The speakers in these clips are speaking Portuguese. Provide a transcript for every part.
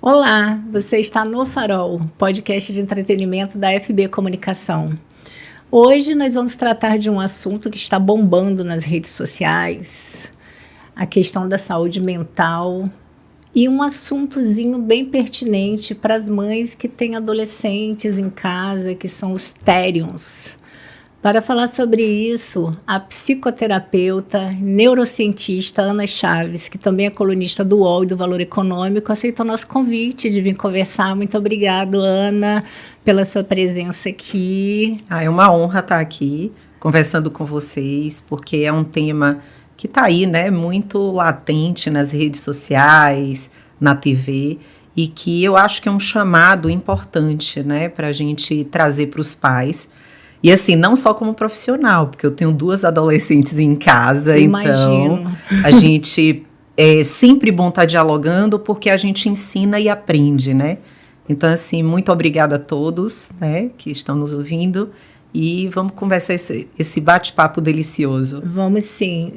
Olá, você está no Farol, podcast de entretenimento da FB Comunicação. Hoje nós vamos tratar de um assunto que está bombando nas redes sociais, a questão da saúde mental e um assuntozinho bem pertinente para as mães que têm adolescentes em casa, que são os Therions. Para falar sobre isso, a psicoterapeuta, neurocientista Ana Chaves, que também é colunista do UOL e do Valor Econômico, aceitou nosso convite de vir conversar. Muito obrigada, Ana, pela sua presença aqui. É uma honra estar aqui conversando com vocês, porque é um tema que está aí, né, muito latente nas redes sociais, na TV, e que eu acho que é um chamado importante, né, para a gente trazer para os pais. E assim, não só como profissional, porque eu tenho 2 adolescentes em casa, Imagino. Então a gente é sempre bom estar dialogando, porque a gente ensina e aprende, né? Então assim, muito obrigada a todos, né, que estão nos ouvindo, e vamos conversar esse bate-papo delicioso. Vamos sim.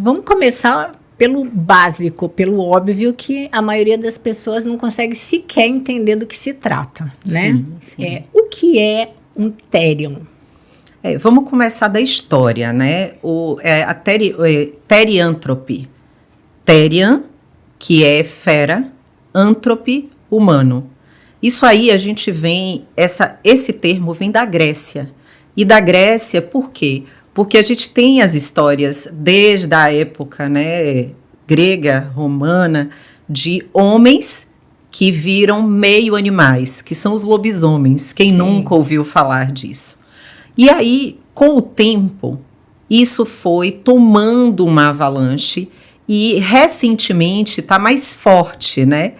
Vamos começar pelo básico, pelo óbvio, que a maioria das pessoas não consegue sequer entender do que se trata, né? Sim. O que é um Therion? Vamos começar da história, né? A teriantrope. Therian, que é fera, antrope, humano. Isso aí a gente vem, esse termo vem da Grécia. E da Grécia, por quê? Porque a gente tem as histórias desde a época, né, grega, romana, de homens que viram meio animais, que são os lobisomens. Quem nunca ouviu falar disso? E aí, com o tempo, isso foi tomando uma avalanche e, recentemente, está mais forte, né?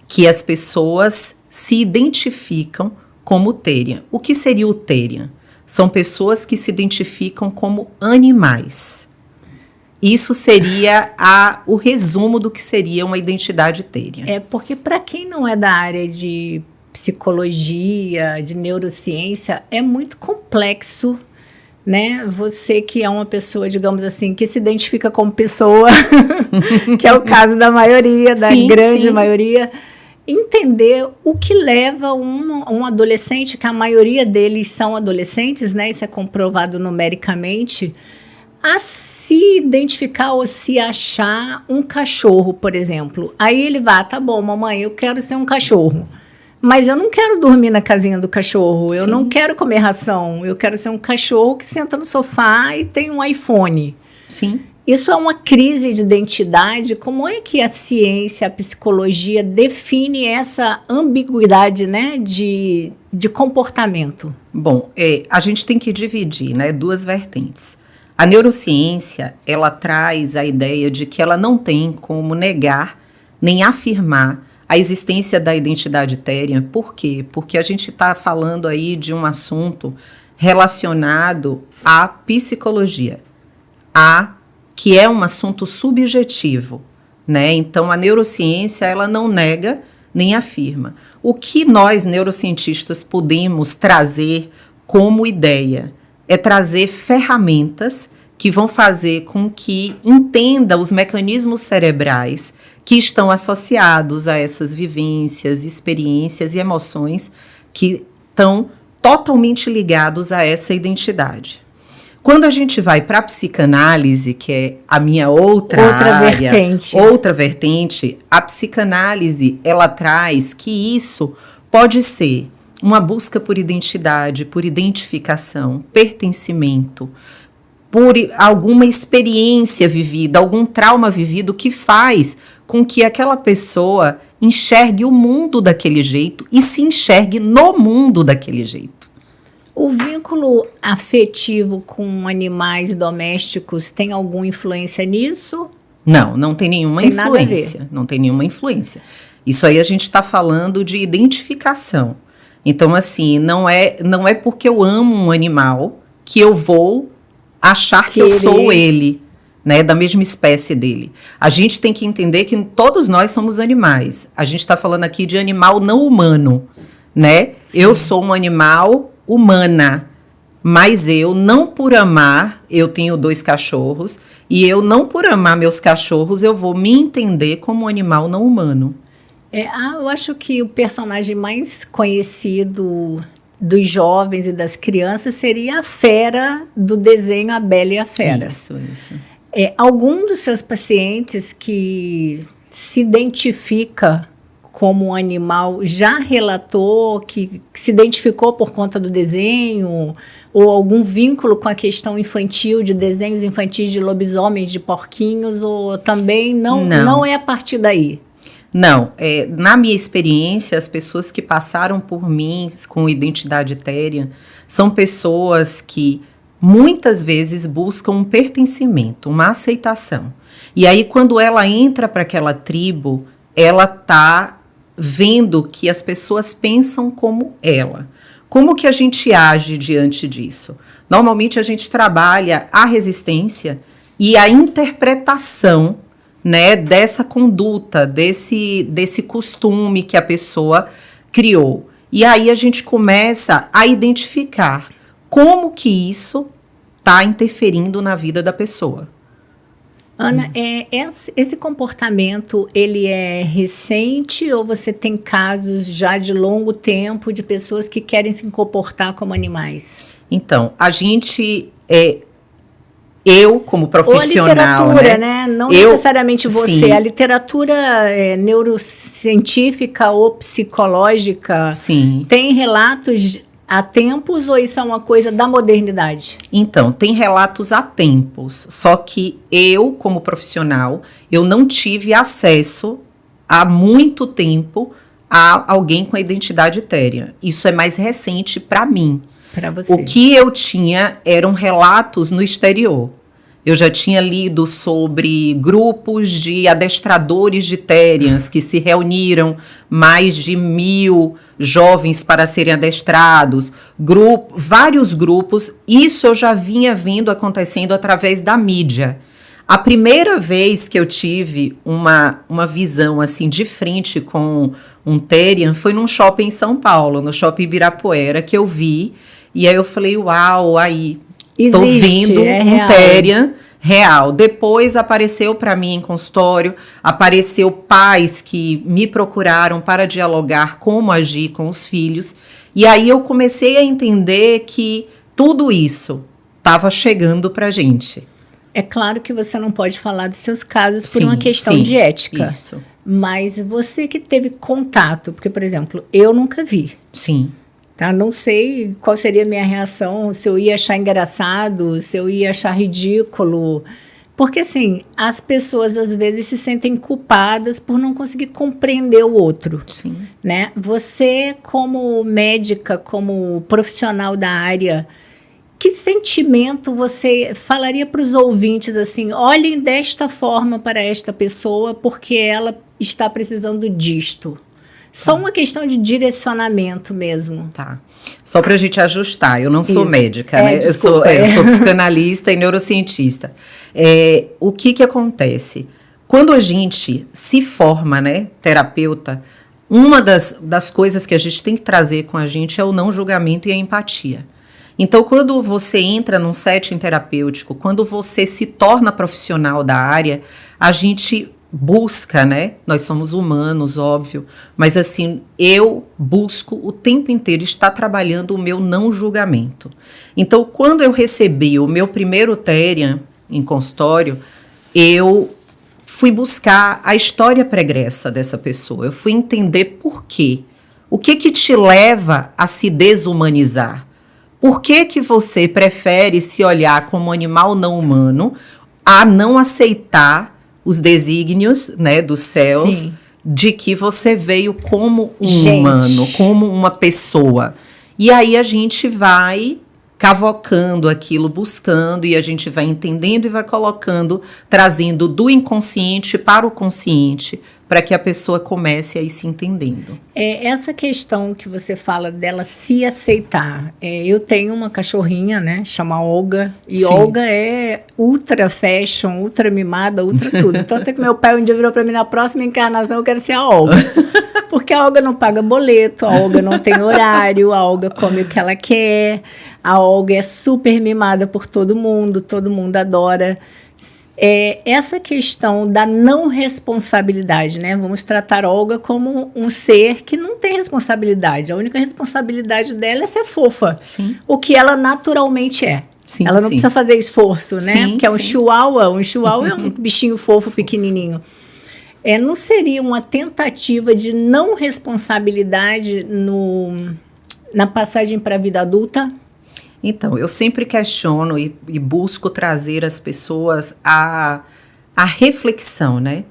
Que as pessoas se identificam como Therian. O que seria o Therian? São pessoas que se identificam como animais. Isso seria o resumo do que seria uma identidade Therian. Porque para quem não é da área de psicologia, de neurociência, é muito complexo, né? Você que é uma pessoa, digamos assim, que se identifica como pessoa, que é o caso da maioria, da grande maioria, entender o que leva um adolescente, que a maioria deles são adolescentes, né? Isso é comprovado numericamente, a se identificar ou se achar um cachorro, por exemplo. Aí ele vai, tá bom, mamãe, eu quero ser um cachorro. Mas eu não quero dormir na casinha do cachorro, eu não quero comer ração, eu quero ser um cachorro que senta no sofá e tem um iPhone. Sim. Isso é uma crise de identidade. Como é que a ciência, a psicologia define essa ambiguidade, né, de comportamento? Bom, a gente tem que dividir, né, 2 vertentes. A neurociência, ela traz a ideia de que ela não tem como negar nem afirmar a existência da identidade Therian. Por quê? Porque a gente está falando aí de um assunto relacionado à psicologia, que é um assunto subjetivo, né? Então, a neurociência, ela não nega nem afirma. O que nós, neurocientistas, podemos trazer como ideia é trazer ferramentas que vão fazer com que entenda os mecanismos cerebrais que estão associados a essas vivências, experiências e emoções que estão totalmente ligados a essa identidade. Quando a gente vai para a psicanálise, que é a minha outra vertente, a psicanálise, ela traz que isso pode ser uma busca por identidade, por identificação, pertencimento, por alguma experiência vivida, algum trauma vivido que faz com que aquela pessoa enxergue o mundo daquele jeito e se enxergue no mundo daquele jeito. O vínculo afetivo com animais domésticos tem alguma influência nisso? Não tem nenhuma influência. Não tem nenhuma influência. Isso aí a gente está falando de identificação. Então, assim, não é porque eu amo um animal que eu vou achar que eu sou ele, né, da mesma espécie dele. A gente tem que entender que todos nós somos animais. A gente está falando aqui de animal não humano, né? Sim. Eu sou um animal humana, mas eu, não por amar, eu tenho 2 cachorros, e eu, não por amar meus cachorros, eu vou me entender como um animal não humano. Eu acho que o personagem mais conhecido dos jovens e das crianças seria a fera do desenho A Bela e a Fera. Isso. Algum dos seus pacientes que se identifica como um animal já relatou que se identificou por conta do desenho ou algum vínculo com a questão infantil, de desenhos infantis de lobisomens, de porquinhos, ou também não é a partir daí? Não, na minha experiência, as pessoas que passaram por mim com identidade etérea são pessoas que muitas vezes buscam um pertencimento, uma aceitação. E aí, quando ela entra para aquela tribo, ela está vendo que as pessoas pensam como ela. Como que a gente age diante disso? Normalmente, a gente trabalha a resistência e a interpretação, né, dessa conduta, desse costume que a pessoa criou. E aí a gente começa a identificar como que isso está interferindo na vida da pessoa. Ana, esse comportamento, ele é recente ou você tem casos já de longo tempo de pessoas que querem se comportar como animais? Então, a gente... eu, como profissional... Ou a literatura, né? Não necessariamente você. Sim. A literatura neurocientífica ou psicológica Sim. tem relatos há tempos ou isso é uma coisa da modernidade? Então, tem relatos há tempos, só que eu, como profissional, eu não tive acesso há muito tempo a alguém com a identidade etérea. Isso é mais recente para mim. Para você. O que eu tinha eram relatos no exterior. Eu já tinha lido sobre grupos de adestradores de Therians que se reuniram, mais de 1.000 jovens para serem adestrados, vários grupos. Isso eu já vinha vendo acontecendo através da mídia. A primeira vez que eu tive uma visão assim de frente com um Therian foi num shopping em São Paulo, no shopping Ibirapuera, que eu vi. E aí eu falei, uau, aí... Estou vendo um Therian real. Depois apareceu para mim em consultório, apareceu pais que me procuraram para dialogar como agir com os filhos. E aí eu comecei a entender que tudo isso estava chegando para a gente. É claro que você não pode falar dos seus casos por uma questão de ética. Isso. Mas você que teve contato, porque, por exemplo, eu nunca vi. Sim. Tá? Não sei qual seria a minha reação, se eu ia achar engraçado, se eu ia achar ridículo. Porque, assim, as pessoas, às vezes, se sentem culpadas por não conseguir compreender o outro. Sim. Né? Você, como médica, como profissional da área, que sentimento você falaria para os ouvintes, assim, olhem desta forma para esta pessoa porque ela está precisando disto? Só uma questão de direcionamento mesmo. Tá. Só para a gente ajustar, eu não sou médica, né? Desculpa, eu sou psicanalista e neurocientista. O que acontece? Quando a gente se forma, né, terapeuta, uma das coisas que a gente tem que trazer com a gente é o não julgamento e a empatia. Então, quando você entra num setting terapêutico, quando você se torna profissional da área, a gente busca, né? Nós somos humanos, óbvio, mas assim, eu busco o tempo inteiro estar trabalhando o meu não julgamento. Então, quando eu recebi o meu primeiro Therian em consultório, eu fui buscar a história pregressa dessa pessoa, eu fui entender por quê. O que te leva a se desumanizar? Por que você prefere se olhar como um animal não humano a não aceitar os desígnios, né, dos céus, sim, de que você veio como um humano, como uma pessoa. E aí a gente vai cavocando aquilo, buscando, e a gente vai entendendo e vai colocando, trazendo do inconsciente para o consciente, para que a pessoa comece a ir se entendendo. Essa questão que você fala dela se aceitar. Eu tenho uma cachorrinha, né, chama Olga, e sim, Olga é ultra fashion, ultra mimada, ultra tudo. Tanto é que meu pai um dia virou para mim, na próxima encarnação eu quero ser a Olga. Porque a Olga não paga boleto, a Olga não tem horário, a Olga come o que ela quer, a Olga é super mimada por todo mundo adora. Essa questão da não responsabilidade, né? Vamos tratar Olga como um ser que não tem responsabilidade. A única responsabilidade dela é ser fofa. Sim. O que ela naturalmente é. Sim, ela não precisa fazer esforço, né? Sim, porque é um chihuahua. Um chihuahua é um bichinho fofo, pequenininho. Não seria uma tentativa de não responsabilidade na passagem para a vida adulta? Então, eu sempre questiono e busco trazer as pessoas à reflexão, né?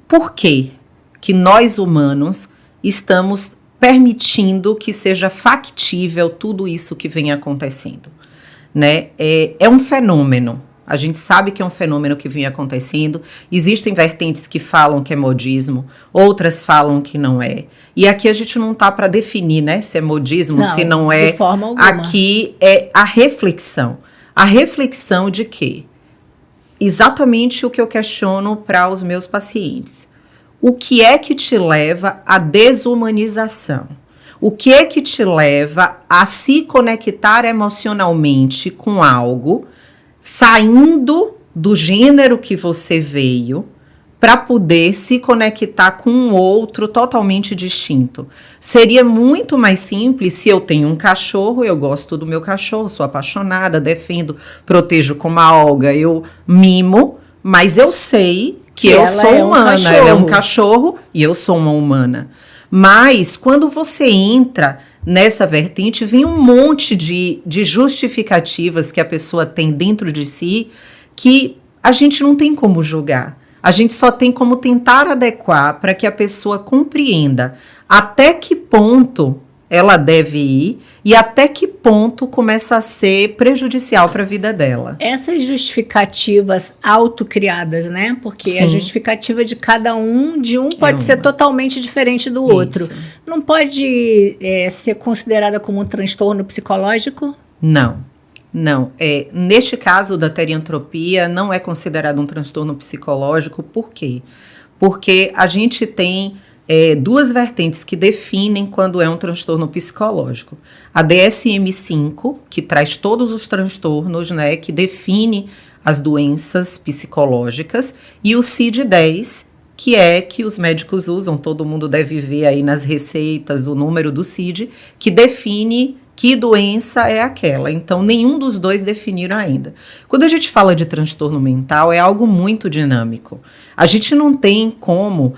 Por que nós humanos estamos permitindo que seja factível tudo isso que vem acontecendo, né? É um fenômeno. A gente sabe que é um fenômeno que vem acontecendo. Existem vertentes que falam que é modismo, outras falam que não é. E aqui a gente não está para definir, né, se é modismo, não, se não é. De forma alguma. Aqui é a reflexão. A reflexão de quê? Exatamente o que eu questiono para os meus pacientes. O que é que te leva à desumanização? O que é que te leva a se conectar emocionalmente com algo, saindo do gênero que você veio, para poder se conectar com um outro totalmente distinto? Seria muito mais simples se eu tenho um cachorro, eu gosto do meu cachorro, sou apaixonada, defendo, protejo como a Olga, eu mimo, mas eu sei que eu sou humana, ela é um cachorro e eu sou uma humana. Mas quando você entra nessa vertente, vem um monte de justificativas que a pessoa tem dentro de si que a gente não tem como julgar. A gente só tem como tentar adequar para que a pessoa compreenda até que ponto ela deve ir e até que ponto começa a ser prejudicial para a vida dela. Essas justificativas autocriadas, né? Porque Sim. A justificativa de cada um, pode ser totalmente diferente do outro. Não pode ser considerada como um transtorno psicológico? Não. Neste caso da teriantropia, não é considerado um transtorno psicológico. Por quê? Porque a gente tem duas vertentes que definem quando é um transtorno psicológico. A DSM-5, que traz todos os transtornos, né, que define as doenças psicológicas, e o CID-10, que os médicos usam, todo mundo deve ver aí nas receitas o número do CID, que define que doença é aquela. Então, nenhum dos dois definiram ainda. Quando a gente fala de transtorno mental, é algo muito dinâmico. A gente não tem como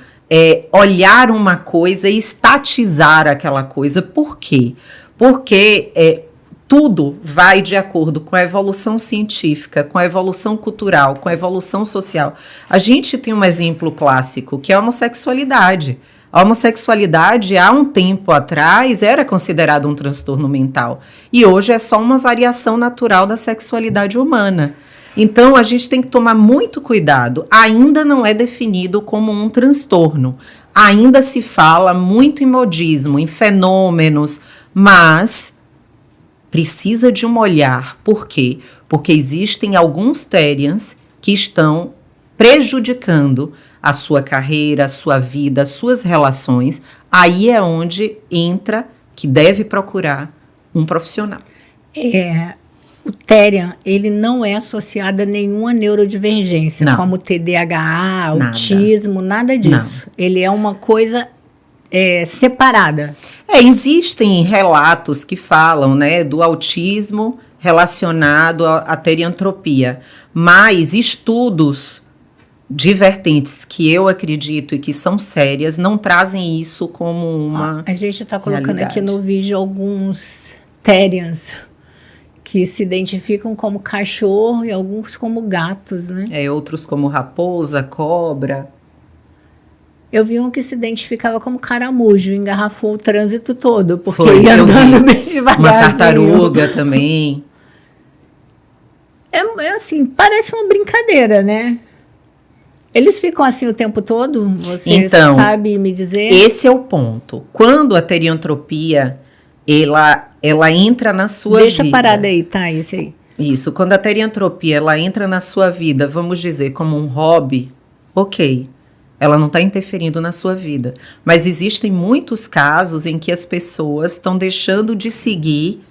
olhar uma coisa e estatizar aquela coisa. Por quê? Porque tudo vai de acordo com a evolução científica, com a evolução cultural, com a evolução social. A gente tem um exemplo clássico, que é a homossexualidade. A homossexualidade, há um tempo atrás, era considerada um transtorno mental. E hoje é só uma variação natural da sexualidade humana. Então, a gente tem que tomar muito cuidado. Ainda não é definido como um transtorno. Ainda se fala muito em modismo, em fenômenos, mas precisa de um olhar. Por quê? Porque existem alguns terians que estão prejudicando a sua carreira, a sua vida, as suas relações. Aí é onde entra que deve procurar um profissional. O Therian, ele não é associado a nenhuma neurodivergência, não. Como TDAH, autismo, nada disso. Não. Ele é uma coisa separada. Existem relatos que falam, né, do autismo relacionado à teriantropia, mas estudos divertentes que eu acredito e que são sérias não trazem isso como uma A gente está colocando aqui no vídeo alguns Therians que se identificam como cachorro e alguns como gatos, né? Outros como raposa, cobra. Eu vi um que se identificava como caramujo, engarrafou o trânsito todo, porque ia andando bem devagar. Uma tartaruga também. Assim, parece uma brincadeira, né? Eles ficam assim o tempo todo? Você sabe me dizer? Esse é o ponto. Quando a teriantropia, ela entra na sua vida. Deixa parada aí, tá? Esse aí. Isso. Quando a teriantropia, ela entra na sua vida, vamos dizer, como um hobby, ok. Ela não está interferindo na sua vida. Mas existem muitos casos em que as pessoas estão deixando de seguir,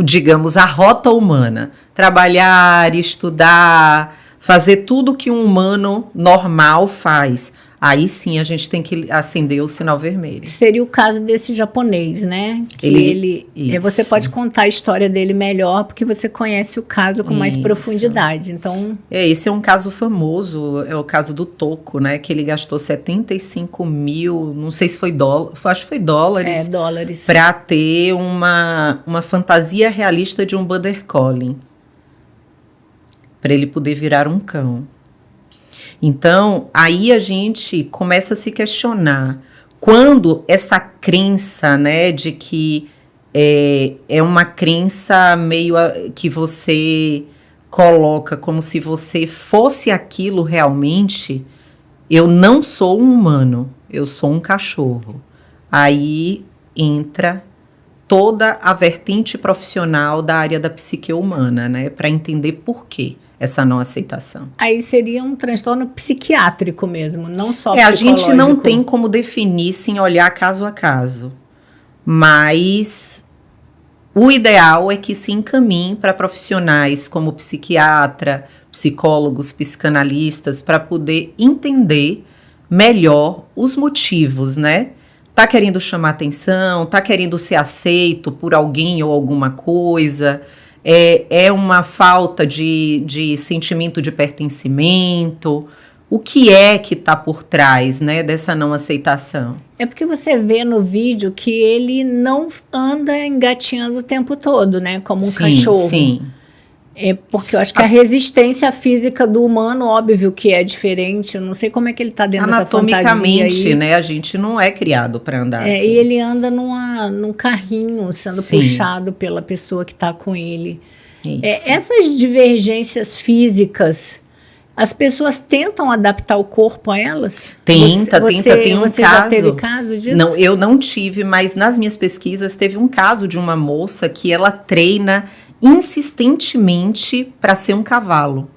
digamos, a rota humana. Trabalhar, estudar, fazer tudo que um humano normal faz, aí sim a gente tem que acender o sinal vermelho. Seria o caso desse japonês, né? Que você pode contar a história dele melhor, porque você conhece o caso com mais profundidade. Então, esse é um caso famoso, é o caso do Toko, né? Que ele gastou 75 mil, não sei se foi dólar, acho que foi dólares. Dólares. Para ter uma fantasia realista de um Border Collie. Para ele poder virar um cão. Então, aí a gente começa a se questionar quando essa crença, né, de que é uma crença meio que você coloca como se você fosse aquilo realmente. Eu não sou um humano, eu sou um cachorro. Aí entra toda a vertente profissional da área da psique humana, né, para entender por quê essa não aceitação. Aí seria um transtorno psiquiátrico mesmo, não só psicológico. A gente não tem como definir sem olhar caso a caso, mas o ideal é que se encaminhe para profissionais como psiquiatra, psicólogos, psicanalistas, para poder entender melhor os motivos, né? Tá querendo chamar atenção, tá querendo ser aceito por alguém ou alguma coisa, é uma falta de sentimento de pertencimento. O que é que está por trás, né, dessa não aceitação? É porque você vê no vídeo que ele não anda engatinhando o tempo todo, né, como um cachorro. Sim. É porque eu acho que a resistência física do humano, óbvio que é diferente. Eu não sei como é que ele está dentro dessa fantasia aí. Anatomicamente, né? A gente não é criado para andar assim. E ele anda num carrinho, sendo puxado pela pessoa que está com ele. Essas divergências físicas, as pessoas tentam adaptar o corpo a elas? Tem um caso. Você já teve caso disso? Não, eu não tive, mas nas minhas pesquisas teve um caso de uma moça que ela treina insistentemente para ser um cavalo.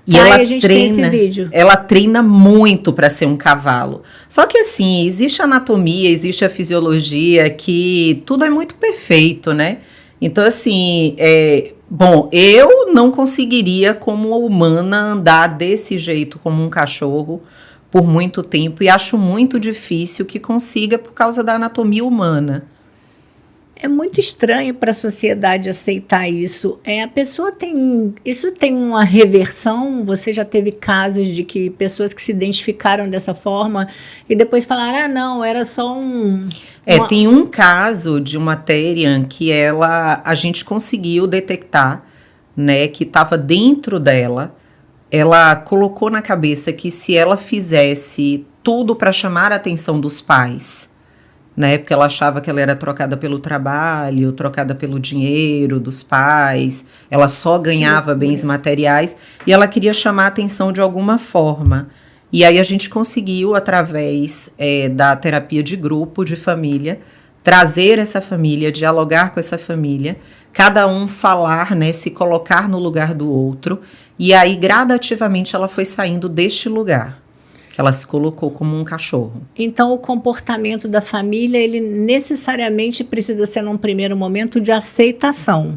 E a gente tem esse vídeo. Ela treina muito para ser um cavalo. Só que assim, existe a anatomia, existe a fisiologia, que tudo é muito perfeito, né? Então assim, bom, eu não conseguiria como humana andar desse jeito como um cachorro por muito tempo e acho muito difícil que consiga por causa da anatomia humana. É muito estranho para a sociedade aceitar isso. A pessoa isso tem uma reversão? Você já teve casos de que pessoas que se identificaram dessa forma e depois falaram, não, era só Tem um caso de uma Terrier que a gente conseguiu detectar, né, que estava dentro dela. Ela colocou na cabeça que se ela fizesse tudo para chamar a atenção dos pais, né, porque ela achava que ela era trocada pelo trabalho, trocada pelo dinheiro dos pais, ela só ganhava bens materiais e ela queria chamar a atenção de alguma forma. E aí a gente conseguiu, através da terapia de grupo, de família, trazer essa família, dialogar com essa família, cada um falar, né, se colocar no lugar do outro, e aí gradativamente ela foi saindo deste lugar. Ela se colocou como um cachorro. Então, o comportamento da família, ele necessariamente precisa ser, num primeiro momento, de aceitação.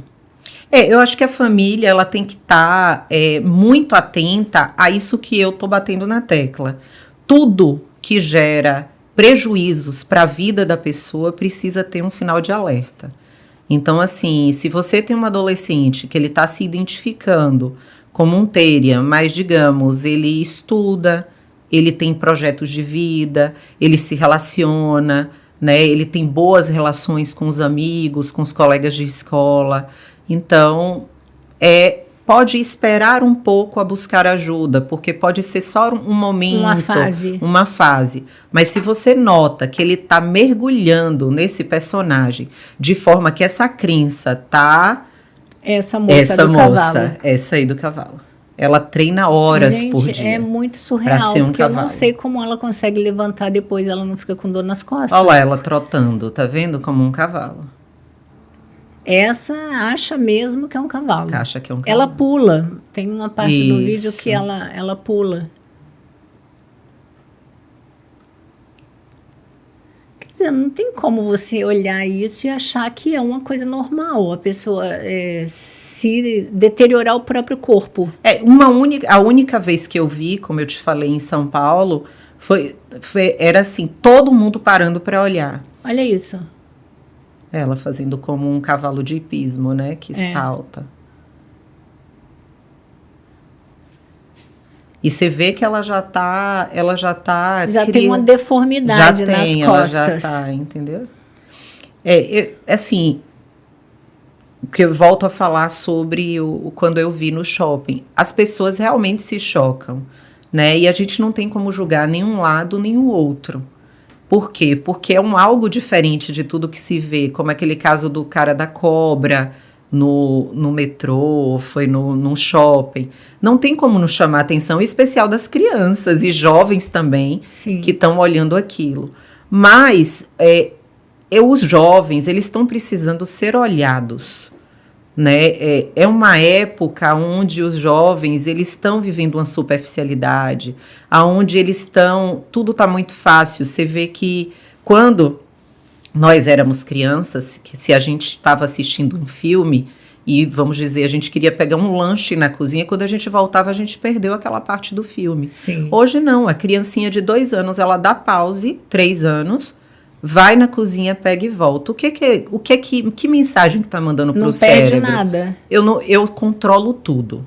Eu acho que a família ela tem que estar muito atenta a isso que eu estou batendo na tecla. Tudo que gera prejuízos para a vida da pessoa precisa ter um sinal de alerta. Então, assim, se você tem um adolescente que ele está se identificando como um Terrier, mas, digamos, ele estuda, ele tem projetos de vida, ele se relaciona, né? Ele tem boas relações com os amigos, com os colegas de escola. Então, pode esperar um pouco a buscar ajuda, porque pode ser só um momento, uma fase. Mas se você nota que ele está mergulhando nesse personagem, de forma que essa crença tá... Essa moça, essa aí do cavalo. Ela treina horas por dia. É muito surreal, porque eu não sei como ela consegue levantar depois, ela não fica com dor nas costas. Olha lá, ela trotando, tá vendo? Como um cavalo. Essa acha mesmo que é um cavalo. Acha que é um cavalo. Ela pula. Tem uma parte do vídeo que ela pula. Quer dizer, não tem como você olhar isso e achar que é uma coisa normal. A pessoa se deteriorar o próprio corpo. A única vez que eu vi, como eu te falei, em São Paulo, era assim, todo mundo parando para olhar. Olha isso. Ela fazendo como um cavalo de hipismo, né? Que salta. E você vê que ela já tem uma deformidade nas costas. Ela já tá, entendeu? Assim, que eu volto a falar sobre quando eu vi no shopping. As pessoas realmente se chocam, né? E a gente não tem como julgar nenhum lado nem o outro. Por quê? Porque é algo diferente de tudo que se vê, como aquele caso do cara da cobra no metrô, foi num shopping. Não tem como não chamar a atenção, em especial das crianças e jovens também, Sim, que estão olhando aquilo. Mas os jovens, eles estão precisando ser olhados, né? É uma época onde os jovens, eles estão vivendo uma superficialidade, onde tudo está muito fácil. Você vê que quando nós éramos crianças, que se a gente estava assistindo um filme e, vamos dizer, a gente queria pegar um lanche na cozinha, quando a gente voltava, a gente perdeu aquela parte do filme. sim. Hoje não, a criancinha de 2 anos, ela dá pause, 3 anos, vai na cozinha, pega e volta. Que mensagem que está mandando para o cérebro? Não perde nada. Eu controlo tudo.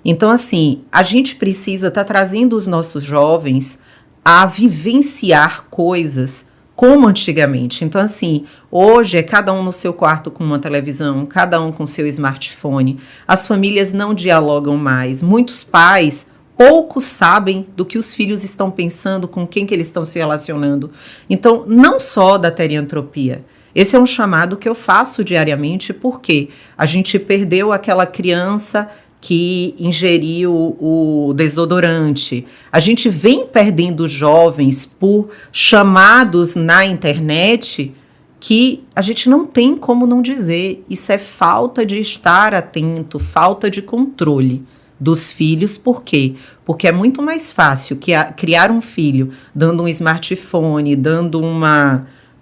Então, assim, a gente precisa estar trazendo os nossos jovens a vivenciar coisas como antigamente. Então, assim, hoje é cada um no seu quarto com uma televisão, cada um com seu smartphone. As famílias não dialogam mais. Muitos pais poucos sabem do que os filhos estão pensando, com quem que eles estão se relacionando. Então, não só da teriantropia. Esse é um chamado que eu faço diariamente, porque a gente perdeu aquela criança que ingeriu o desodorante. A gente vem perdendo jovens por chamados na internet que a gente não tem como não dizer. Isso é falta de estar atento, falta de controle dos filhos. Por quê? Porque é muito mais fácil criar um filho dando um smartphone, dando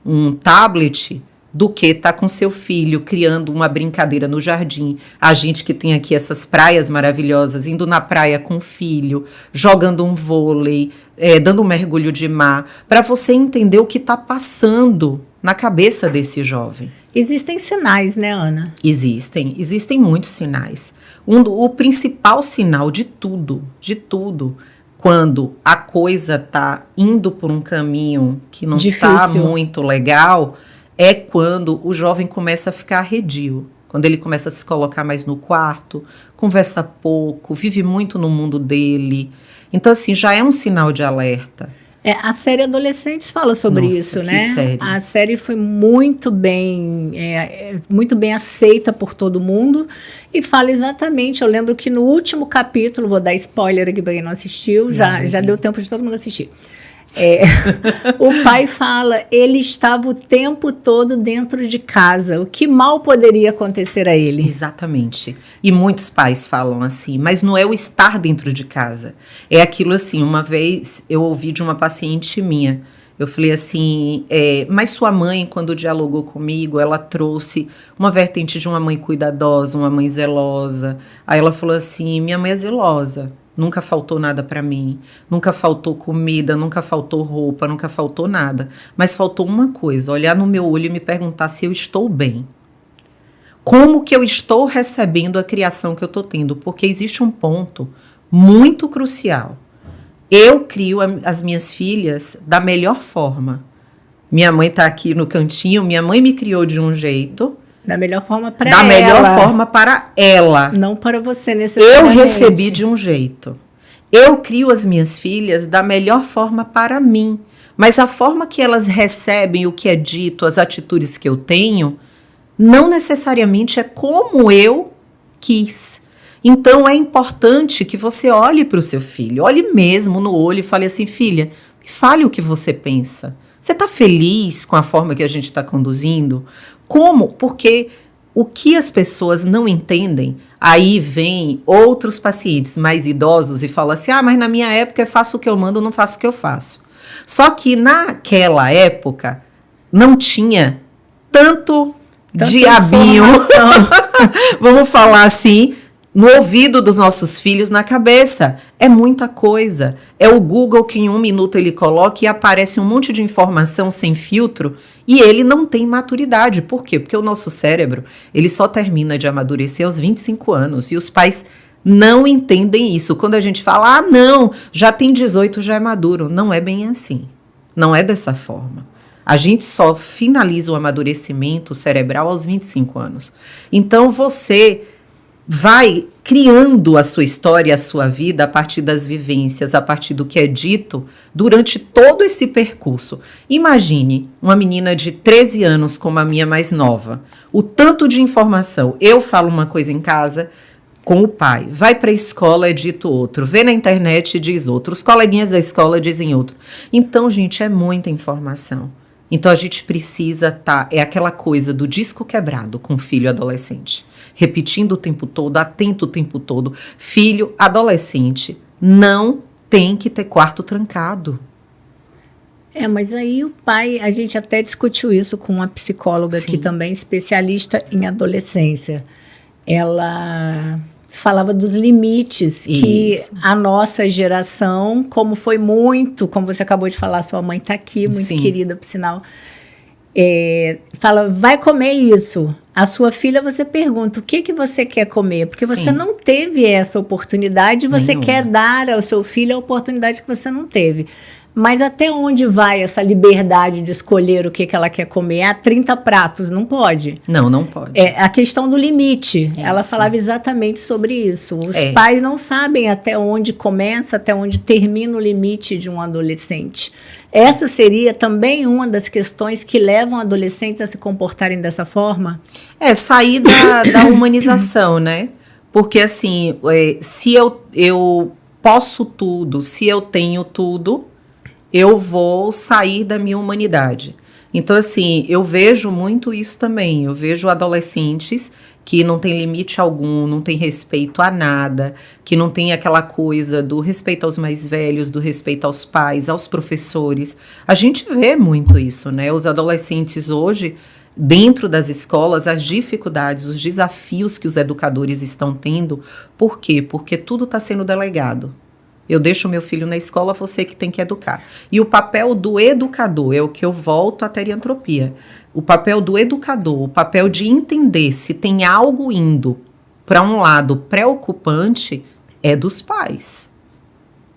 um tablet, do que estar com seu filho criando uma brincadeira no jardim. A gente que tem aqui essas praias maravilhosas, indo na praia com o filho, jogando um vôlei, dando um mergulho de mar, para você entender o que está passando na cabeça desse jovem. Existem sinais, né, Ana? Existem muitos sinais. O principal sinal de tudo, quando a coisa está indo por um caminho que não está muito legal, é quando o jovem começa a ficar arredio, quando ele começa a se colocar mais no quarto, conversa pouco, vive muito no mundo dele. Então, assim, já é um sinal de alerta. A série Adolescentes fala sobre isso, né? Série. A série foi muito bem aceita por todo mundo e fala exatamente. Eu lembro que no último capítulo, vou dar spoiler aqui para quem não assistiu, já deu tempo de todo mundo assistir. O pai fala, ele estava o tempo todo dentro de casa. O que mal poderia acontecer a ele? Exatamente. E muitos pais falam assim, mas não é o estar dentro de casa. É aquilo assim, uma vez eu ouvi de uma paciente minha, eu falei assim, mas sua mãe, quando dialogou comigo, ela trouxe uma vertente de uma mãe cuidadosa, uma mãe zelosa. Aí ela falou assim, minha mãe é zelosa. Nunca faltou nada para mim, nunca faltou comida, nunca faltou roupa, nunca faltou nada. Mas faltou uma coisa, olhar no meu olho e me perguntar se eu estou bem. Como que eu estou recebendo a criação que eu estou tendo? Porque existe um ponto muito crucial. Eu crio as minhas filhas da melhor forma. Minha mãe está aqui no cantinho, minha mãe me criou de um jeito. Da melhor forma para ela. Da melhor forma para ela. Não para você necessariamente. Eu recebi de um jeito. Eu crio as minhas filhas da melhor forma para mim. Mas a forma que elas recebem o que é dito, as atitudes que eu tenho, não necessariamente é como eu quis. Então é importante que você olhe para o seu filho, olhe mesmo no olho e fale assim, filha, me fale o que você pensa. Você está feliz com a forma que a gente está conduzindo? Como? Porque o que as pessoas não entendem, aí vem outros pacientes mais idosos e falam assim, mas na minha época eu faço o que eu mando, não faço o que eu faço. Só que naquela época não tinha tanto Tanta diabinho, informação. vamos falar assim, no ouvido dos nossos filhos, na cabeça. É muita coisa. É o Google que em 1 minuto ele coloca e aparece um monte de informação sem filtro e ele não tem maturidade. Por quê? Porque o nosso cérebro, ele só termina de amadurecer aos 25 anos e os pais não entendem isso. Quando a gente fala, não, já tem 18, já é maduro. Não é bem assim. Não é dessa forma. A gente só finaliza o amadurecimento cerebral aos 25 anos. Então, você vai criando a sua história, a sua vida a partir das vivências, a partir do que é dito durante todo esse percurso. Imagine uma menina de 13 anos como a minha mais nova. O tanto de informação. Eu falo uma coisa em casa com o pai, vai para a escola, é dito outro, vê na internet e diz outro, os coleguinhas da escola dizem outro. Então, gente, é muita informação. Então, a gente precisa é aquela coisa do disco quebrado com filho adolescente. Repetindo o tempo todo, atento o tempo todo. Filho adolescente não tem que ter quarto trancado. Mas aí o pai, a gente até discutiu isso com uma psicóloga aqui também, especialista em adolescência. Ela falava dos limites que a nossa geração, como foi muito, como você acabou de falar, sua mãe está aqui, muito querida, por sinal, fala, vai comer isso. A sua filha, você pergunta, o que você quer comer? Porque você não teve essa oportunidade, você quer dar ao seu filho a oportunidade que você não teve. Mas até onde vai essa liberdade de escolher o que ela quer comer? Há 30 pratos, não pode. Não pode. É a questão do limite. Isso. Ela falava exatamente sobre isso. Os pais não sabem até onde começa, até onde termina o limite de um adolescente. Essa seria também uma das questões que levam adolescentes a se comportarem dessa forma? Sair da humanização, né? Porque assim, se eu posso tudo, se eu tenho tudo, eu vou sair da minha humanidade. Então, assim, eu vejo muito isso também. Eu vejo adolescentes que não tem limite algum, não tem respeito a nada, que não tem aquela coisa do respeito aos mais velhos, do respeito aos pais, aos professores. A gente vê muito isso, né? Os adolescentes hoje, dentro das escolas, as dificuldades, os desafios que os educadores estão tendo. Por quê? Porque tudo está sendo delegado. Eu deixo meu filho na escola, você que tem que educar. E o papel do educador, é o que eu volto à teriantropia. O papel do educador, o papel de entender se tem algo indo para um lado preocupante, é dos pais.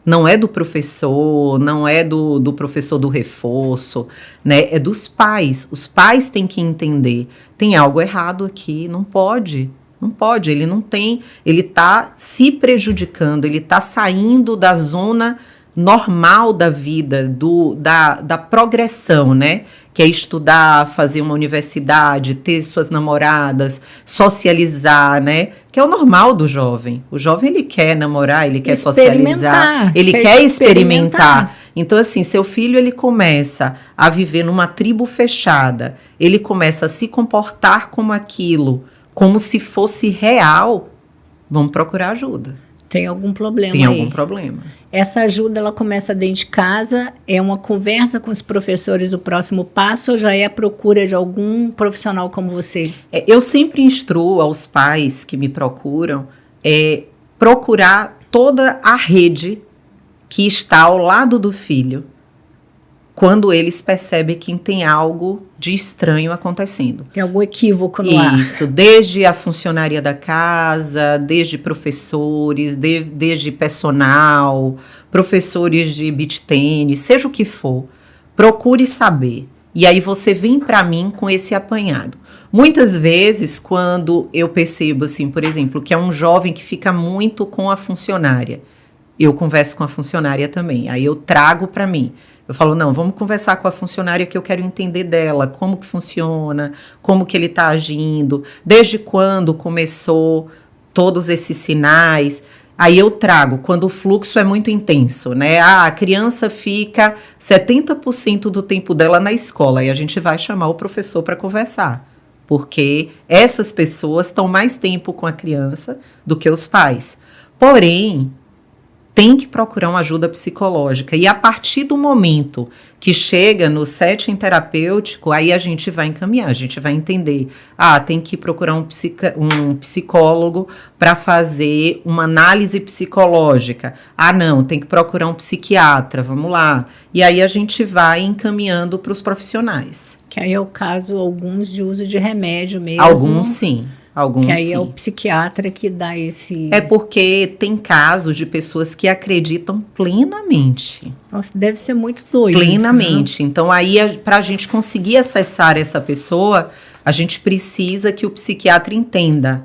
Não é do professor, não é do professor do reforço, né? É dos pais. Os pais têm que entender. Tem algo errado aqui, não pode. Não pode, ele não tem, ele está se prejudicando, ele está saindo da zona normal da vida, da progressão, né? Que é estudar, fazer uma universidade, ter suas namoradas, socializar, né? Que é o normal do jovem. O jovem, ele quer namorar, ele quer socializar, ele quer experimentar. Então, assim, seu filho, ele começa a viver numa tribo fechada, ele começa a se comportar como aquilo, como se fosse real, vamos procurar ajuda. Tem algum problema Tem aí. algum problema. Essa ajuda, ela começa dentro de casa, é uma conversa com os professores do próximo passo ou já é a procura de algum profissional como você? Eu sempre instruo aos pais que me procuram procurar toda a rede que está ao lado do filho, quando eles percebem que tem algo de estranho acontecendo. Tem algum equívoco no ar. Isso, desde a funcionária da casa, desde professores, desde personal, professores de beach tênis, seja o que for, procure saber. E aí você vem para mim com esse apanhado. Muitas vezes, quando eu percebo, assim, por exemplo, que é um jovem que fica muito com a funcionária, eu converso com a funcionária também, aí eu trago para mim. Eu falo, não, vamos conversar com a funcionária que eu quero entender dela, como que funciona, como que ele está agindo, desde quando começou todos esses sinais. Aí eu trago, quando o fluxo é muito intenso, né? A criança fica 70% do tempo dela na escola, e a gente vai chamar o professor para conversar, porque essas pessoas estão mais tempo com a criança do que os pais. Porém, tem que procurar uma ajuda psicológica. E a partir do momento que chega no setting terapêutico, aí a gente vai encaminhar, a gente vai entender. Tem que procurar um psicólogo para fazer uma análise psicológica. Não, tem que procurar um psiquiatra, vamos lá. E aí a gente vai encaminhando para os profissionais. Que aí é o caso, alguns de uso de remédio mesmo. Alguns sim. Alguns, que aí sim. É o psiquiatra que dá esse... É porque tem casos de pessoas que acreditam plenamente. Nossa, deve ser muito doido. Plenamente. Isso, né? Então, aí, para a gente conseguir acessar essa pessoa, a gente precisa que o psiquiatra entenda.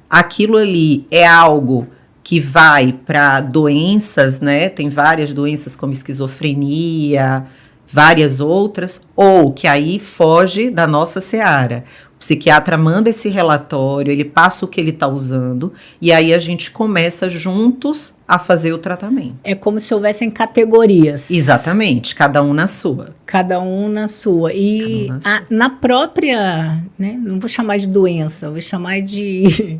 Aquilo ali é algo que vai para doenças, né? Tem várias doenças como esquizofrenia, várias outras, ou que aí foge da nossa seara. O psiquiatra manda esse relatório, ele passa o que ele está usando, e aí a gente começa juntos a fazer o tratamento. É como se houvessem categorias. Exatamente, cada um na sua. Cada um na sua. E na própria, né, não vou chamar de doença, vou chamar de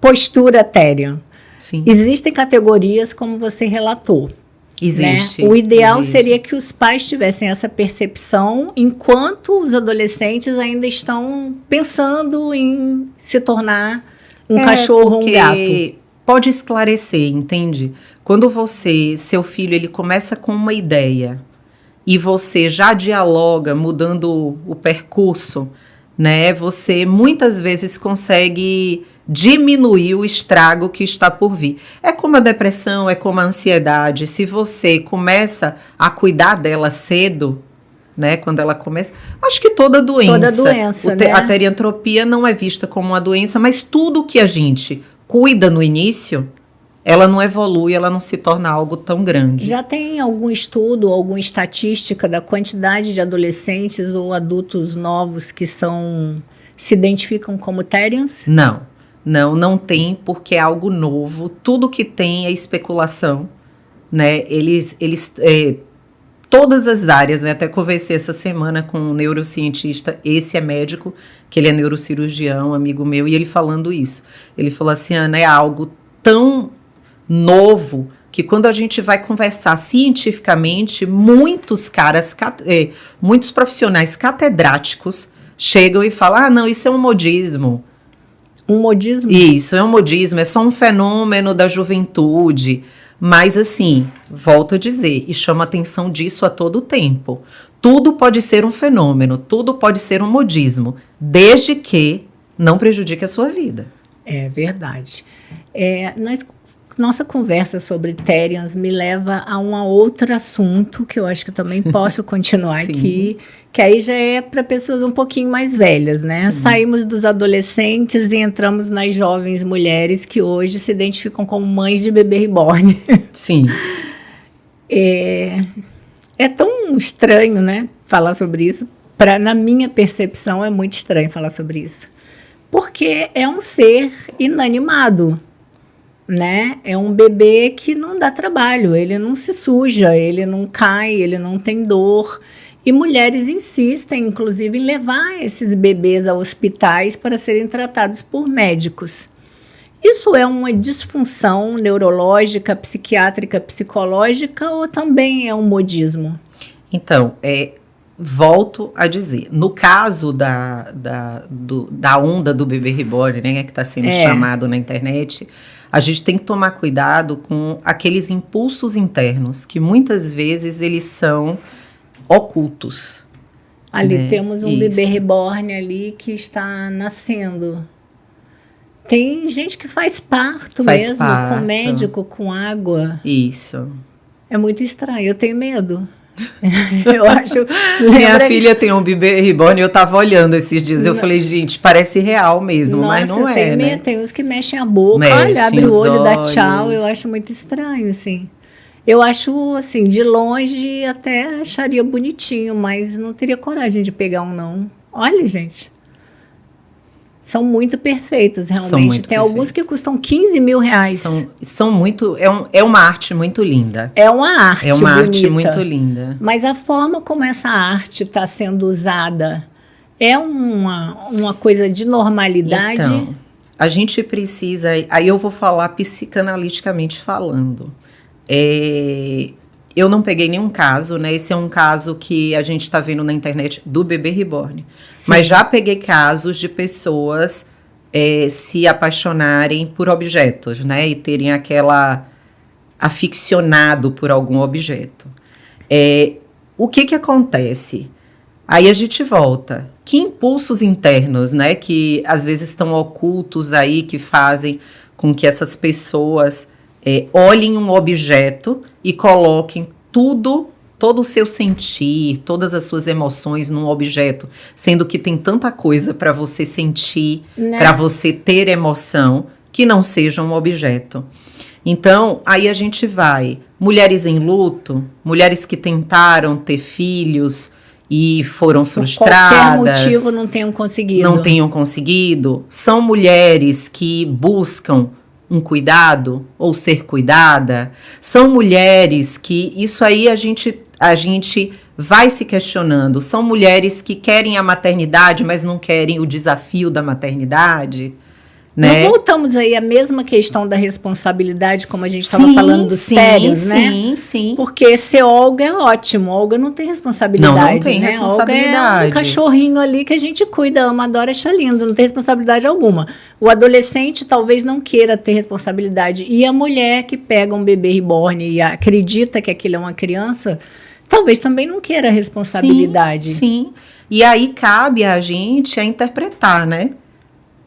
postura Therian. Sim. Existem categorias como você relatou. Existe. Né? O ideal seria que os pais tivessem essa percepção enquanto os adolescentes ainda estão pensando em se tornar um cachorro ou um gato. Pode esclarecer, entende? Quando seu filho, ele começa com uma ideia e você já dialoga mudando o percurso, né? Você muitas vezes consegue diminuir o estrago que está por vir. É como a depressão, é como a ansiedade. Se você começa a cuidar dela cedo, né, quando ela começa... Acho que toda doença, né? A teriantropia não é vista como uma doença, mas tudo que a gente cuida no início, ela não evolui, ela não se torna algo tão grande. Já tem algum estudo, alguma estatística da quantidade de adolescentes ou adultos novos que se identificam como Therians? Não tem, porque é algo novo. Tudo que tem é especulação, né? Todas as áreas, né? Até conversei essa semana com um neurocientista, esse é médico, que ele é neurocirurgião, amigo meu, e ele falando isso. Ele falou assim, Ana, é algo tão novo que quando a gente vai conversar cientificamente, muitos profissionais catedráticos chegam e falam, não, isso é um modismo. Um modismo? Isso, é um modismo, é só um fenômeno da juventude. Mas, assim, volto a dizer, e chamo a atenção disso a todo tempo. Tudo pode ser um fenômeno, tudo pode ser um modismo, desde que não prejudique a sua vida. É verdade. Nossa conversa sobre Therians me leva a um outro assunto que eu acho que eu também posso continuar aqui, que aí já é para pessoas um pouquinho mais velhas, né? Sim. Saímos dos adolescentes e entramos nas jovens mulheres que hoje se identificam como mães de bebê reborn. Sim. É tão estranho, né, falar sobre isso. Na minha percepção, é muito estranho falar sobre isso. Porque é um ser inanimado. Né? É um bebê que não dá trabalho, ele não se suja, ele não cai, ele não tem dor. E mulheres insistem, inclusive, em levar esses bebês a hospitais para serem tratados por médicos. Isso é uma disfunção neurológica, psiquiátrica, psicológica ou também é um modismo? Então, volto a dizer, no caso da onda do bebê reborn, né, que está sendo chamado na internet, a gente tem que tomar cuidado com aqueles impulsos internos, que muitas vezes eles são ocultos. Ali né? temos um bebê reborn ali que está nascendo. Tem gente que faz parto mesmo, com médico, com água. Isso. É muito estranho, eu tenho medo. Eu acho. Minha filha tem um bebê reborn e eu tava olhando esses dias. Eu falei, gente, parece real mesmo, mas não é. Né? Tem uns que mexem a boca, olha, abre o olho, dá tchau. Eu acho muito estranho, assim. Eu acho, assim, de longe até acharia bonitinho, mas não teria coragem de pegar um, não. Olha, gente. São muito perfeitos, realmente. Tem alguns que custam 15 mil reais. São muito... É uma arte muito linda. É uma arte bonita. É uma arte muito linda. Mas a forma como essa arte está sendo usada é uma coisa de normalidade? Então, a gente precisa... Aí eu vou falar psicanaliticamente falando. Eu não peguei nenhum caso, né? Esse é um caso que a gente está vendo na internet do bebê reborn. Sim. Mas já peguei casos de pessoas se apaixonarem por objetos, né? E terem aquela aficionado por algum objeto. O que acontece? Aí a gente volta. Que impulsos internos, né? Que às vezes estão ocultos aí, que fazem com que essas pessoas olhem um objeto e coloquem todo o seu sentir, todas as suas emoções num objeto, sendo que tem tanta coisa para você sentir, né? Para você ter emoção, que não seja um objeto. Então, aí a gente vai. Mulheres em luto, mulheres que tentaram ter filhos e foram frustradas. Por qualquer motivo não tenham conseguido. Não tenham conseguido. São mulheres que buscam um cuidado ou ser cuidada. São mulheres que, isso aí a gente vai se questionando. São mulheres que querem a maternidade, mas não querem o desafio da maternidade. Né? Nós voltamos aí à mesma questão da responsabilidade, como a gente estava falando dos térios, né? Sim. Porque ser Olga é ótimo. Olga não tem responsabilidade, não tem né? responsabilidade. Olga é um cachorrinho ali que a gente cuida, ama, adora, acha lindo, não tem responsabilidade alguma. O adolescente talvez não queira ter responsabilidade. E a mulher que pega um bebê reborn e acredita que aquilo é uma criança, talvez também não queira responsabilidade. Sim. E aí cabe a gente a interpretar, né?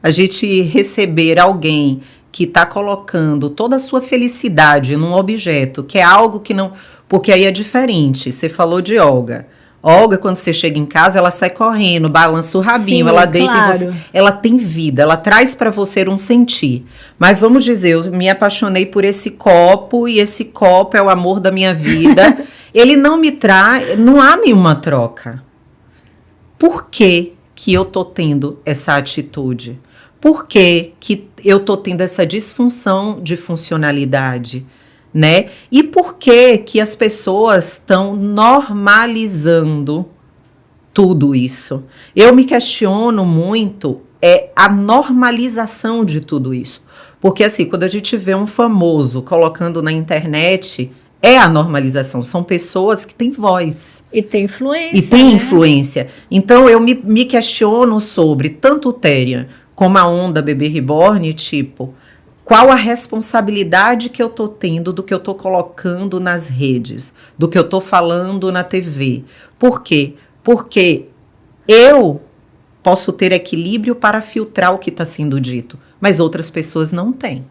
A gente receber alguém que está colocando toda a sua felicidade num objeto, que é algo que não... Porque aí é diferente. Você falou de Olga. Olga, quando você chega em casa, ela sai correndo, balança o rabinho, sim, ela deita em você. Ela tem vida, ela traz para você um sentir. Mas vamos dizer, eu me apaixonei por esse copo e esse copo é o amor da minha vida. Ele não me traz... Não há nenhuma troca. Por que eu tô tendo essa atitude? Por que eu tô tendo essa disfunção de funcionalidade, né? E por que as pessoas estão normalizando tudo isso? Eu me questiono muito a normalização de tudo isso. Porque assim, quando a gente vê um famoso colocando na internet... É a normalização, são pessoas que têm voz. E tem influência. E tem influência. Então, eu me questiono sobre tanto o Therian como a onda Bebê Reborn, tipo, qual a responsabilidade que eu tô tendo do que eu tô colocando nas redes, do que eu tô falando na TV. Por quê? Porque eu posso ter equilíbrio para filtrar o que está sendo dito, mas outras pessoas não têm.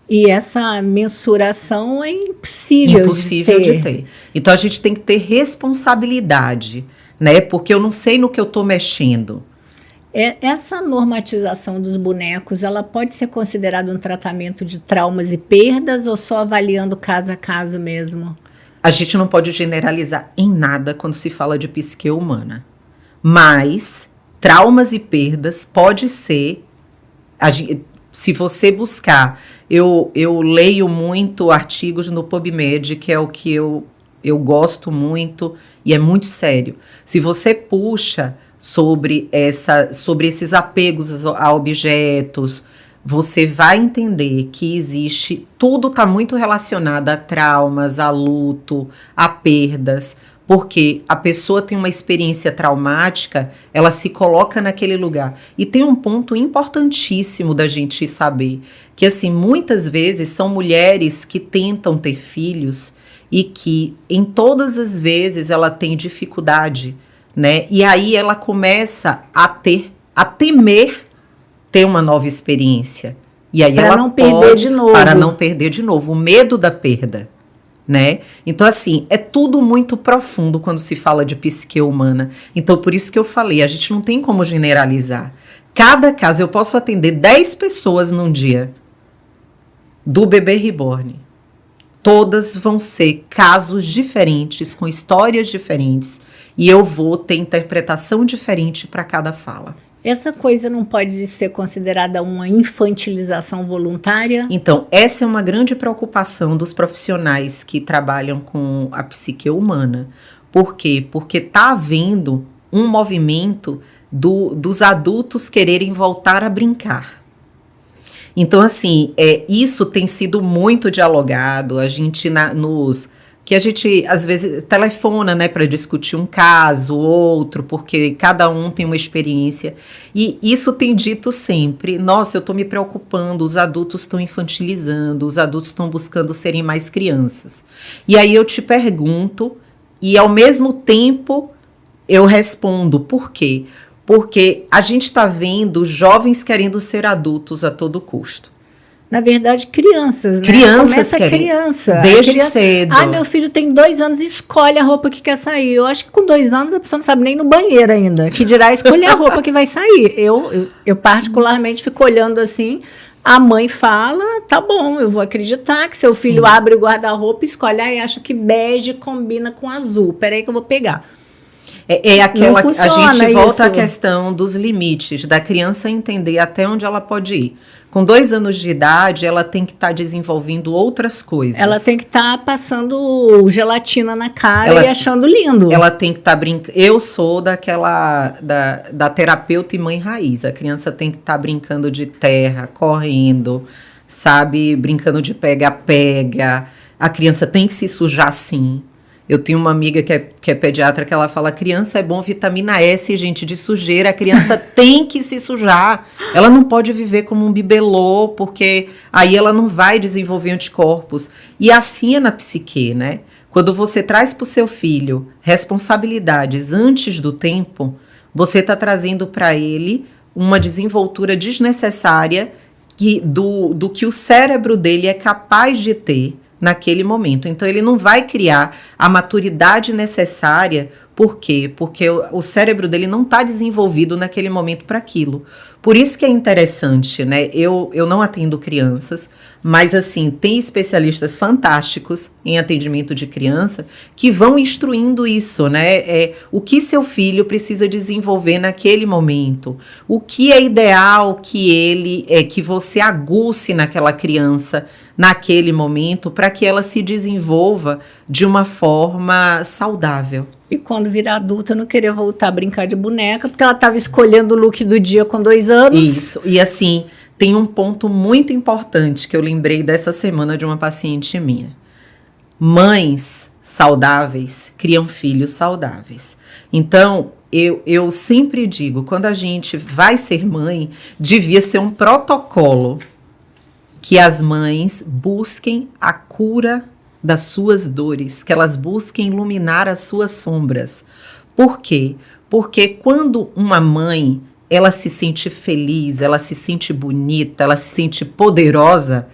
E essa mensuração é impossível de ter. Então, a gente tem que ter responsabilidade, né? Porque eu não sei no que eu estou mexendo. Essa normatização dos bonecos, ela pode ser considerada um tratamento de traumas e perdas ou só avaliando caso a caso mesmo? A gente não pode generalizar em nada quando se fala de psique humana. Mas traumas e perdas pode ser... Se você buscar, eu leio muito artigos no PubMed, que é o que eu gosto muito e é muito sério. Se você puxa sobre esses apegos a objetos, você vai entender que existe, tudo está muito relacionado a traumas, a luto, a perdas, porque a pessoa tem uma experiência traumática, ela se coloca naquele lugar. E tem um ponto importantíssimo da gente saber, que assim, muitas vezes são mulheres que tentam ter filhos e que em todas as vezes ela tem dificuldade, né? E aí ela começa a temer ter uma nova experiência. E aí para não perder de novo. Para não perder de novo, o medo da perda. Né? Então, assim, é tudo muito profundo quando se fala de psique humana. Então, por isso que eu falei, a gente não tem como generalizar. Cada caso, eu posso atender 10 pessoas num dia do bebê reborn. Todas vão ser casos diferentes, com histórias diferentes, e eu vou ter interpretação diferente para cada fala. Essa coisa não pode ser considerada uma infantilização voluntária? Então, essa é uma grande preocupação dos profissionais que trabalham com a psique humana. Por quê? Porque está havendo um movimento dos adultos quererem voltar a brincar. Então, assim, isso tem sido muito dialogado, a gente que a gente, às vezes, telefona, né, para discutir um caso, outro, porque cada um tem uma experiência. E isso tem dito sempre, nossa, eu estou me preocupando, os adultos estão infantilizando, os adultos estão buscando serem mais crianças. E aí eu te pergunto, e ao mesmo tempo eu respondo, por quê? Porque a gente está vendo jovens querendo ser adultos a todo custo. Na verdade, crianças, né? Crianças Começa criança. Desde cedo. Ai, meu filho tem 2 anos, escolhe a roupa que quer sair. Eu acho que com 2 anos a pessoa não sabe nem ir no banheiro ainda. Que dirá escolher a roupa que vai sair. Eu particularmente fico olhando assim, a mãe fala, tá bom, eu vou acreditar que seu filho abre o guarda-roupa, escolhe, e acha que bege combina com azul. Peraí que eu vou pegar. Aquela, a gente volta isso. à questão dos limites, da criança entender até onde ela pode ir. Com 2 anos de idade, ela tem que estar desenvolvendo outras coisas. Ela tem que estar passando gelatina na cara e achando lindo. Ela tem que estar brincando. Eu sou da terapeuta e mãe raiz. A criança tem que estar brincando de terra, correndo, sabe? Brincando de pega-pega. A criança tem que se sujar sim. Eu tenho uma amiga que é pediatra que ela fala, criança é bom vitamina S, gente, de sujeira, a criança tem que se sujar, ela não pode viver como um bibelô, porque aí ela não vai desenvolver anticorpos. E assim é na psique, né? Quando você traz para o seu filho responsabilidades antes do tempo, você está trazendo para ele uma desenvoltura desnecessária do que o cérebro dele é capaz de ter naquele momento. Então, ele não vai criar a maturidade necessária. Por quê? Porque o cérebro dele não está desenvolvido naquele momento para aquilo. Por isso que é interessante, né? Eu não atendo crianças, mas, assim, tem especialistas fantásticos em atendimento de criança que vão instruindo isso, né? O que seu filho precisa desenvolver naquele momento. O que é ideal que você aguce naquela criança naquele momento, para que ela se desenvolva de uma forma saudável. E quando virar adulta, não querer voltar a brincar de boneca, porque ela estava escolhendo o look do dia com 2 anos. Isso, e assim, tem um ponto muito importante que eu lembrei dessa semana de uma paciente minha. Mães saudáveis criam filhos saudáveis. Então, eu sempre digo, quando a gente vai ser mãe, devia ser um protocolo que as mães busquem a cura das suas dores, que elas busquem iluminar as suas sombras. Por quê? Porque quando uma mãe, ela se sente feliz, ela se sente bonita, ela se sente poderosa,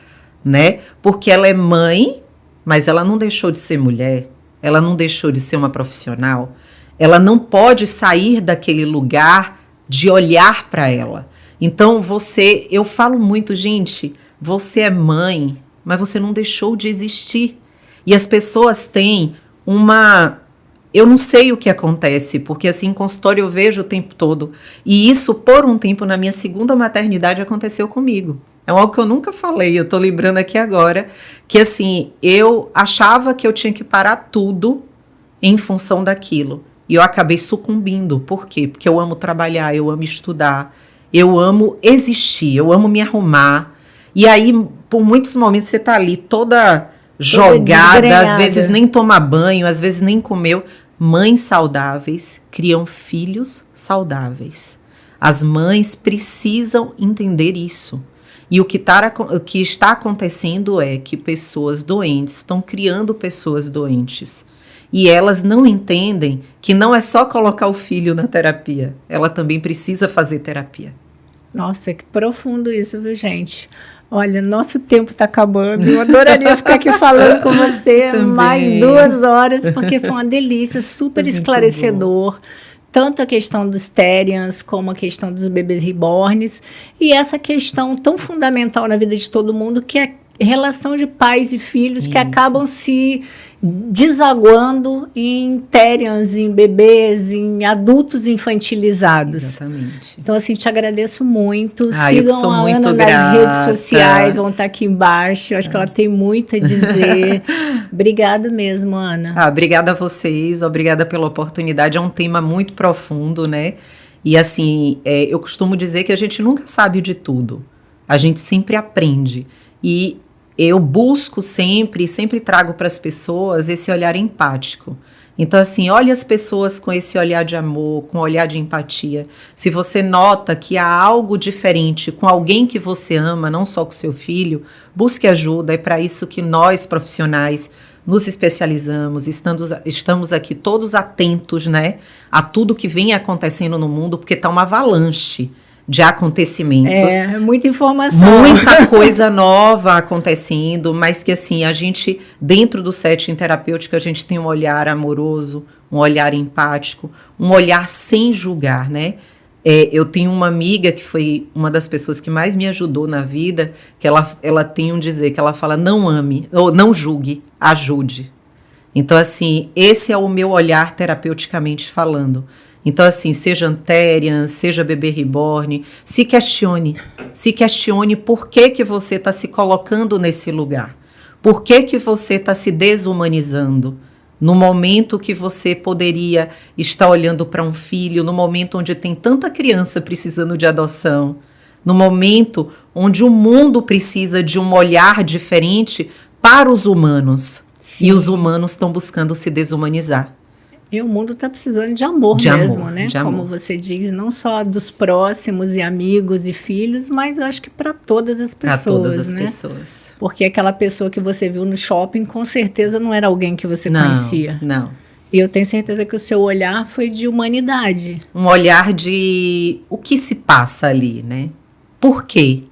né? Porque ela é mãe, mas ela não deixou de ser mulher, ela não deixou de ser uma profissional, ela não pode sair daquele lugar de olhar para ela. Então eu falo muito, gente, você é mãe, mas você não deixou de existir. E as pessoas têm eu não sei o que acontece, porque assim, em consultório eu vejo o tempo todo. E isso, por um tempo, na minha segunda maternidade, aconteceu comigo. É algo que eu nunca falei, eu tô lembrando aqui agora, que assim, eu achava que eu tinha que parar tudo em função daquilo. E eu acabei sucumbindo. Por quê? Porque eu amo trabalhar, eu amo estudar, eu amo existir, eu amo me arrumar. E aí, por muitos momentos, você tá ali toda jogada, às vezes nem toma banho, às vezes nem comeu. Mães saudáveis criam filhos saudáveis. As mães precisam entender isso. E o que está acontecendo é que pessoas doentes estão criando pessoas doentes. E elas não entendem que não é só colocar o filho na terapia, ela também precisa fazer terapia. Nossa, que profundo isso, viu, gente? Olha, nosso tempo está acabando. Eu adoraria ficar aqui falando com você mais 2 horas, porque foi uma delícia, super esclarecedor. Tanto a questão dos Therians, como a questão dos bebês reborns. E essa questão tão fundamental na vida de todo mundo, que é a relação de pais e filhos, que acabam se desaguando em Therians, em bebês, em adultos infantilizados. Exatamente. Então, assim, te agradeço muito. Sigam a Ana nas redes sociais, vão estar aqui embaixo. Eu acho que ela tem muito a dizer. Obrigado mesmo, Ana. Obrigada a vocês, obrigada pela oportunidade. É um tema muito profundo, né? E assim, eu costumo dizer que a gente nunca sabe de tudo. A gente sempre aprende. E eu busco sempre trago para as pessoas esse olhar empático. Então, assim, olhe as pessoas com esse olhar de amor, com olhar de empatia. Se você nota que há algo diferente com alguém que você ama, não só com seu filho, busque ajuda. É para isso que nós, profissionais, nos especializamos, estamos aqui todos atentos, né, a tudo que vem acontecendo no mundo, porque está uma avalanche de acontecimentos. Muita informação. Muita coisa nova acontecendo, mas que assim, a gente, dentro do setting terapêutico, a gente tem um olhar amoroso, um olhar empático, um olhar sem julgar, né? Eu tenho uma amiga que foi uma das pessoas que mais me ajudou na vida, que ela tem um dizer, que ela fala, não ame, ou não julgue, ajude. Então, assim, esse é o meu olhar terapeuticamente falando. Então, assim, seja Antherian, seja Bebê Reborn, se questione por que você está se colocando nesse lugar, por que você está se desumanizando, no momento que você poderia estar olhando para um filho, no momento onde tem tanta criança precisando de adoção, no momento onde o mundo precisa de um olhar diferente para os humanos. Sim. E os humanos estão buscando se desumanizar. E o mundo está precisando de amor mesmo, né? Como você diz, não só dos próximos e amigos e filhos, mas eu acho que para todas as pessoas, para todas as pessoas. Porque aquela pessoa que você viu no shopping, com certeza não era alguém que você conhecia. Não. E eu tenho certeza que o seu olhar foi de humanidade. Um olhar de o que se passa ali, né? Por quê?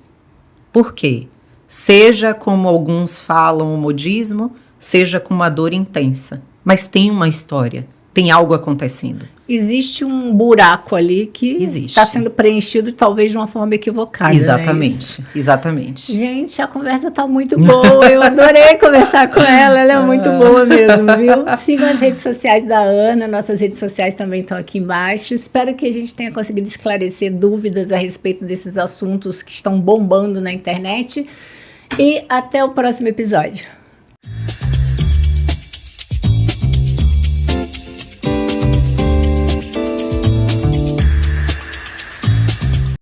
Por quê? Seja como alguns falam o modismo, seja com uma dor intensa. Mas tem uma história. Tem algo acontecendo. Existe um buraco ali que está sendo preenchido talvez de uma forma equivocada. Exatamente, né? Exatamente. Gente, a conversa está muito boa. Eu adorei conversar com ela. Ela é muito boa mesmo, viu? Sigam as redes sociais da Ana. Nossas redes sociais também estão aqui embaixo. Espero que a gente tenha conseguido esclarecer dúvidas a respeito desses assuntos que estão bombando na internet. E até o próximo episódio.